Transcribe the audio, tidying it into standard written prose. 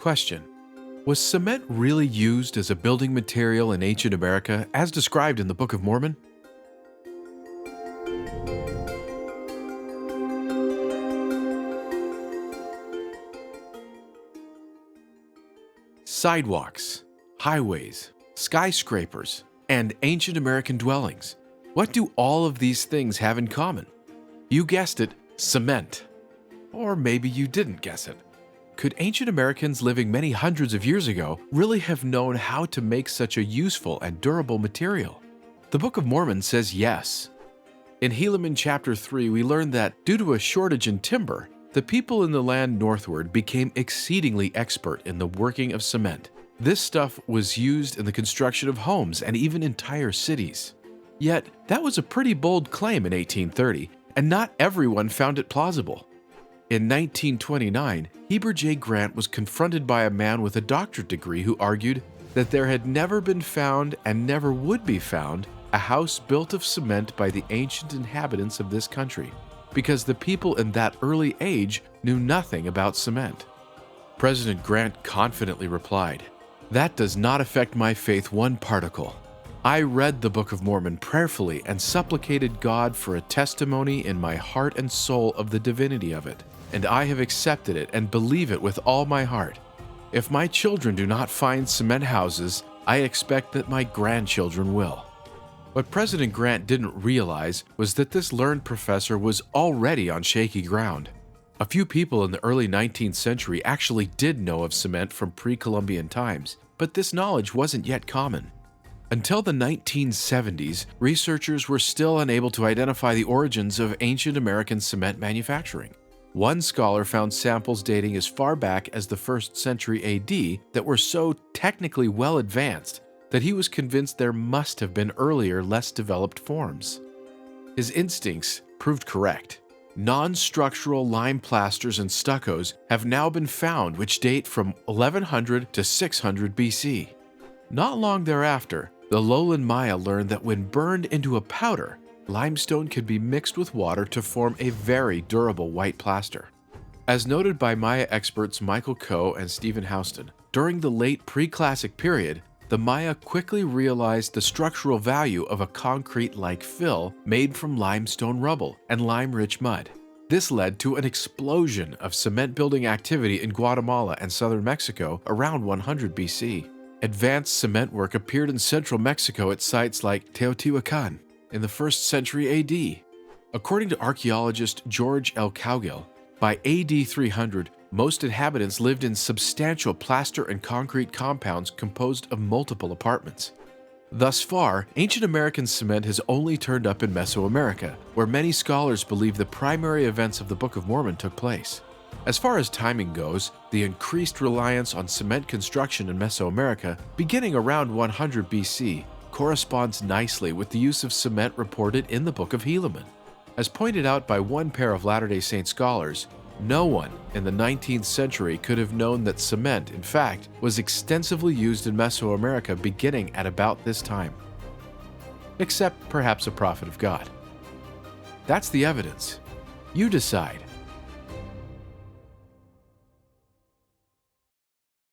Question: was cement really used as a building material in ancient America as described in the Book of Mormon? Sidewalks, highways, skyscrapers, and ancient American dwellings. What do all of these things have in common? You guessed it, cement. Or maybe you didn't guess it. Could ancient Americans living many hundreds of years ago really have known how to make such a useful and durable material? The Book of Mormon says yes. In Helaman chapter 3, we learn that due to a shortage in timber, the people in the land northward became exceedingly expert in the working of cement. This stuff was used in the construction of homes and even entire cities. Yet, that was a pretty bold claim in 1830, and not everyone found it plausible. In 1929, Heber J. Grant was confronted by a man with a doctorate degree who argued that there had never been found and never would be found a house built of cement by the ancient inhabitants of this country, because the people in that early age knew nothing about cement. President Grant confidently replied, "That does not affect my faith one particle. I read the Book of Mormon prayerfully and supplicated God for a testimony in my heart and soul of the divinity of it, and I have accepted it and believe it with all my heart. If my children do not find cement houses, I expect that my grandchildren will." What President Grant didn't realize was that this learned professor was already on shaky ground. A few people in the early 19th century actually did know of cement from pre-Columbian times, but this knowledge wasn't yet common. Until the 1970s, researchers were still unable to identify the origins of ancient American cement manufacturing. One scholar found samples dating as far back as the 1st century AD that were so technically well advanced that he was convinced there must have been earlier, less developed forms. His instincts proved correct. Non-structural lime plasters and stuccos have now been found which date from 1100 to 600 BC. Not long thereafter, the lowland Maya learned that when burned into a powder, limestone could be mixed with water to form a very durable white plaster. As noted by Maya experts Michael Coe and Stephen Houston, during the late pre-classic period, the Maya quickly realized the structural value of a concrete-like fill made from limestone rubble and lime-rich mud. This led to an explosion of cement-building activity in Guatemala and southern Mexico around 100 BC. Advanced cement work appeared in central Mexico at sites like Teotihuacan in the 1st century AD. According to archaeologist George L. Cowgill, by AD 300, most inhabitants lived in substantial plaster and concrete compounds composed of multiple apartments. Thus far, ancient American cement has only turned up in Mesoamerica, where many scholars believe the primary events of the Book of Mormon took place. As far as timing goes, the increased reliance on cement construction in Mesoamerica, beginning around 100 BC, corresponds nicely with the use of cement reported in the Book of Helaman. As pointed out by one pair of Latter-day Saint scholars, no one in the 19th century could have known that cement, in fact, was extensively used in Mesoamerica beginning at about this time. Except perhaps a prophet of God. That's the evidence. You decide.